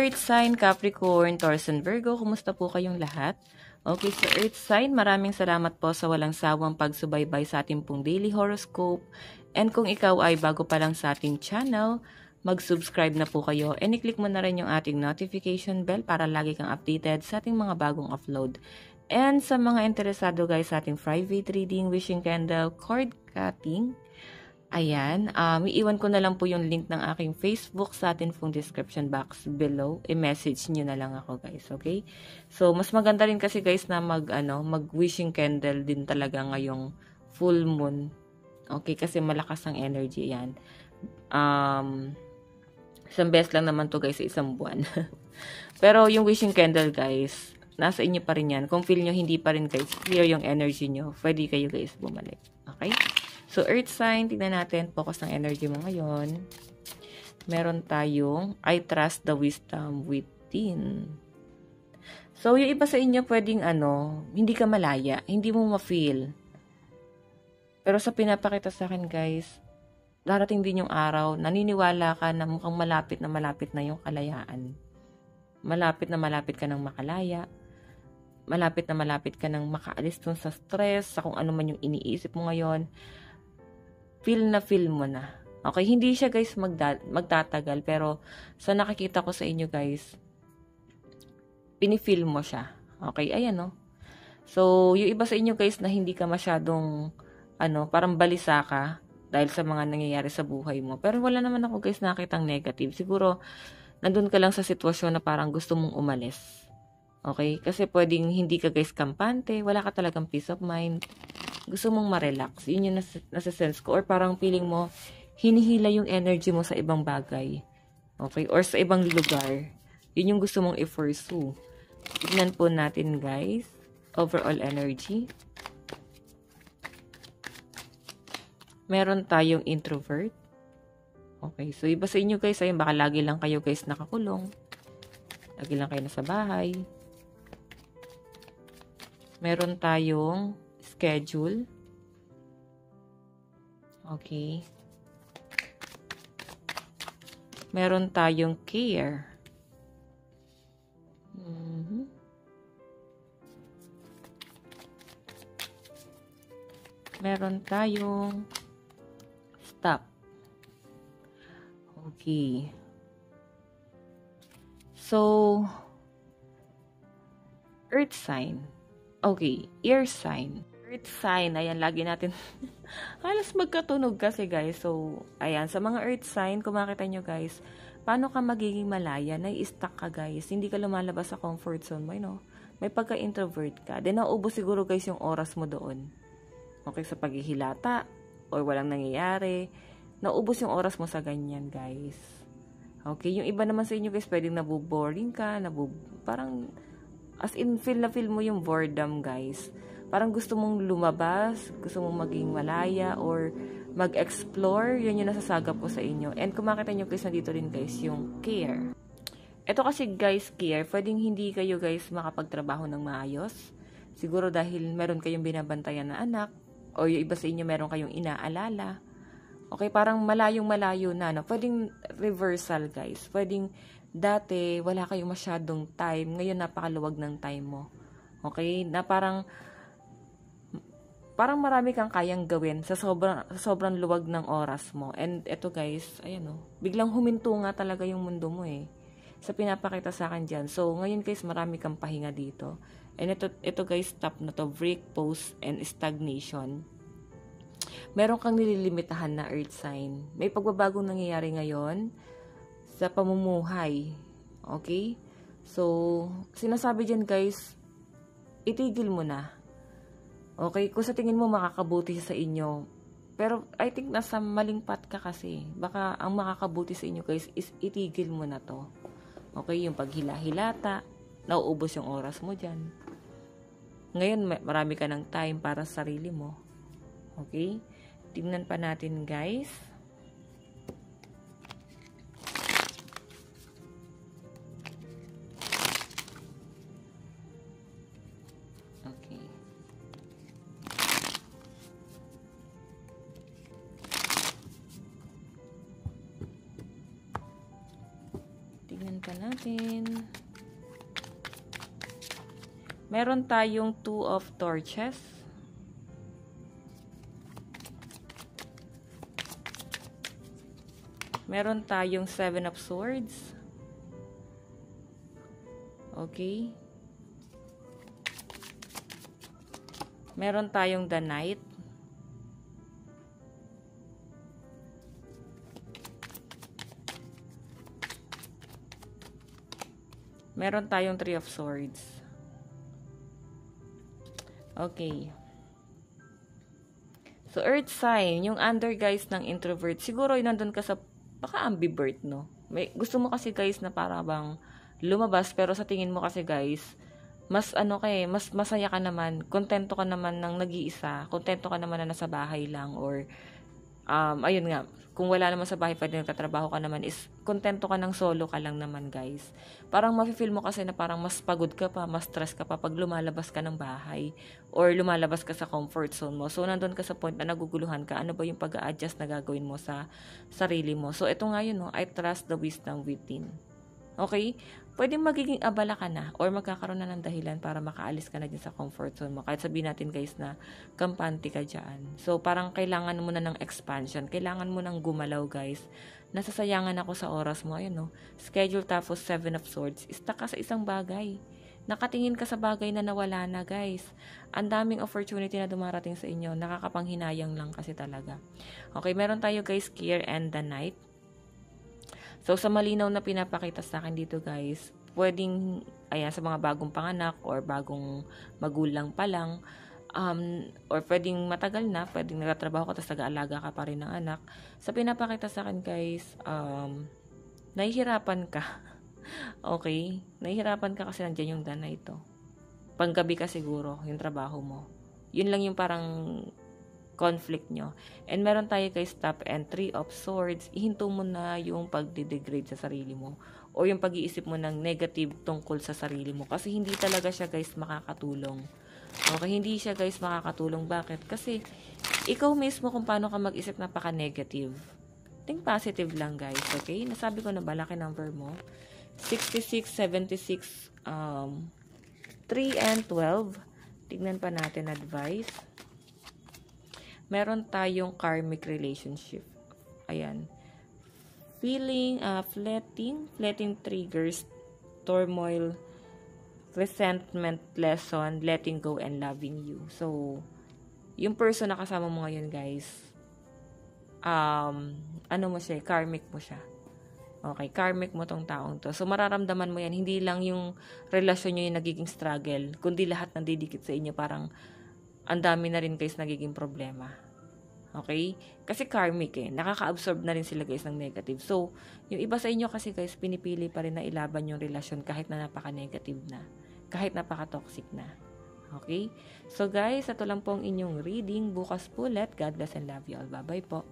Earth sign, Capricorn, Taurus, and Virgo, kumusta po kayong lahat? Okay, so Earth sign, maraming salamat po sa walang sawang pagsubaybay sa ating pong daily horoscope. And kung ikaw ay bago pa lang sa ating channel, mag-subscribe na po kayo and i-click mo na rin yung ating notification bell para lagi kang updated sa ating mga bagong upload. And sa mga interesado guys sa ating private reading, wishing candle, cord cutting, ayan, iiwan ko na lang po yung link ng aking Facebook sa atin pong description box below. I-message nyo na lang ako guys, okay? So, mas maganda rin kasi guys na mag-wishing candle din talaga ngayong full moon. Okay, kasi malakas ang energy yan. Isang beses lang naman to guys sa isang buwan. Pero yung wishing candle guys, nasa inyo pa rin yan. Kung feel nyo hindi pa rin guys, clear yung energy nyo, pwede kayo guys bumalik. Okay? So, Earth sign, tignan natin, focus ng energy mo ngayon. Meron tayong, I trust the wisdom within. So, yung iba sa inyo pwedeng hindi ka malaya, hindi mo ma-feel. Pero sa pinapakita sa akin guys, darating din yung araw, naniniwala ka na mukhang malapit na yung kalayaan. Malapit ka ng makalaya. Malapit ka ng makaalis dun sa stress, sa kung ano man yung iniisip mo ngayon. Feel mo na. Okay, hindi siya guys magtatagal, pero sa nakikita ko sa inyo guys, pinifeel mo siya. Okay, ayan no. So, yung iba sa inyo guys na hindi ka masyadong, parang balisa ka dahil sa mga nangyayari sa buhay mo. Pero wala naman ako guys nakitang negative. Siguro, nandun ka lang sa sitwasyon na parang gusto mong umalis. Okay, kasi pwedeng hindi ka guys kampante, wala ka talagang peace of mind. Gusto mong ma-relax. Yun yung nasa-sense ko. Or parang feeling mo, hinihila yung energy mo sa ibang bagay. Okay? Or sa ibang lugar. Yun yung gusto mong i-pursue. Tignan po natin, guys. Overall energy. Meron tayong introvert. Okay. So, iba sa inyo, guys. Ayun, baka lagi lang kayo, guys, nakakulong. Lagi lang kayo nasa bahay. Meron tayong schedule. Okay. Meron tayong care. Meron tayong stop. Okay. So, earth sign. Okay, air sign. Earth sign, ayan, lagi natin halos magkatunog kasi guys. So, ayan, sa mga earth sign, kung makita nyo guys, paano ka magiging malaya, nai-stuck ka guys, hindi ka lumalabas sa comfort zone mo, may pagka-introvert ka, then naubos siguro guys yung oras mo doon. Okay, sa paghihilata, or walang nangyayari, naubos yung oras mo sa ganyan guys. Okay, yung iba naman sa inyo guys, pwedeng nabuboring ka, parang, as in, feel mo yung boredom guys. Parang gusto mong lumabas, gusto mong maging malaya, or mag-explore, yun yung nasasagap po sa inyo. And kung makita nyo guys, nandito rin guys yung care. Ito kasi guys, care, pwedeng hindi kayo guys makapagtrabaho ng maayos. Siguro dahil meron kayong binabantayan na anak, o yung iba sa inyo meron kayong inaalala. Okay, parang malayong-malayo na, Pwedeng reversal guys. Pwedeng dati wala kayong masyadong time, ngayon napakaluwag ng time mo. Okay, na parang marami kang kayang gawin sa sobrang luwag ng oras mo. And eto guys, ayan biglang huminto nga talaga yung mundo mo sa pinapakita sa akin dyan. So, ngayon guys, marami kang pahinga dito. And ito guys, stop na to, break, pause, and stagnation. Meron kang nililimitahan na earth sign. May pagbabagong nangyayari ngayon sa pamumuhay. Okay? So, sinasabi dyan guys, itigil mo na. Okay, kung sa tingin mo makakabuti sa inyo, pero I think nasa maling path ka kasi. Baka ang makakabuti sa inyo guys is itigil mo na to. Okay, yung paghila-hilata, nauubos yung oras mo dyan. Ngayon, marami ka ng time para sa sarili mo. Okay, tingnan pa natin guys. Tingnan pa natin. Meron tayong 2 of torches. Meron tayong 7 of swords. Okay. Meron tayong the knight. Meron tayong 3 of swords. Okay. So, earth sign, yung under guys ng introvert, siguro yun nandun ka sa, baka ambivert, no? Gusto mo kasi guys na para bang lumabas, pero sa tingin mo kasi guys, mas mas masaya ka naman, kontento ka naman ng nag-iisa, kontento ka naman na nasa bahay lang, or, ayun nga, kung wala naman sa bahay, pwede nagtatrabaho ka naman, is kontento ka ng solo ka lang naman guys. Parang mafe-feel mo kasi na parang mas pagod ka pa, mas stress ka pa pag lumalabas ka ng bahay or lumalabas ka sa comfort zone mo. So, nandun ka sa point na naguguluhan ka, ano ba yung pag-a-adjust na gagawin mo sa sarili mo. So, ito nga yun, no? I trust the wisdom within. Okay? Pwedeng magiging abala ka na or magkakaroon na ng dahilan para makaalis ka na din sa comfort zone mo. Kahit sabihin natin guys na kampante ka dyan. So, parang kailangan mo na ng expansion. Kailangan mo ng gumalaw guys. Nasasayangan ako sa oras mo. Ayun, no? Schedule tapos 7 of swords. Stuck ka sa isang bagay. Nakatingin ka sa bagay na nawala na guys. Ang daming opportunity na dumarating sa inyo. Nakakapanghinayang lang kasi talaga. Okay, meron tayo guys care and the night. So, sa malinaw na pinapakita sa akin dito guys, pwedeng, ayan, sa mga bagong panganak or bagong magulang pa lang, or pwedeng matagal na, pwedeng nagtatrabaho ka tapos nag-aalaga ka pa rin ng anak. Sa pinapakita sa akin guys, nahihirapan ka. Okay? Nahihirapan ka kasi nandiyan yung dana ito. Panggabi ka siguro, yung trabaho mo. Yun lang yung parang conflict nyo. And meron tayo guys top and 3 of swords. Ihinto mo na yung pagde-degrade sa sarili mo o yung pag-iisip mo ng negative tungkol sa sarili mo kasi hindi talaga siya guys makakatulong. Okay, hindi siya guys makakatulong. Bakit? Kasi ikaw mismo kung paano ka mag-isip napaka-negative. Think positive lang guys. Okay? Nasabi ko na ba laki number mo? 66, 76, 3 and 12. Tignan pa natin advice. Meron tayong karmic relationship. Ayan. Feeling, fleeting triggers, turmoil, resentment, lesson, letting go, and loving you. So, yung person na kasama mo ngayon, guys, ano mo siya, karmic mo siya. Okay, karmic mo tong taong to. So, mararamdaman mo yan. Hindi lang yung relasyon nyo yung nagiging struggle, kundi lahat ng didikit sa inyo, parang ang dami na rin guys nagiging problema. Okay? Kasi karmic nakaka-absorb na rin sila guys ng negative. So, yung iba sa inyo kasi guys, pinipili pa rin na ilaban yung relasyon kahit na napaka-negative na. Kahit napaka-toxic na. Okay? So guys, ito lang po ang inyong reading. Bukas po ulit. God bless and love you all. Bye-bye po.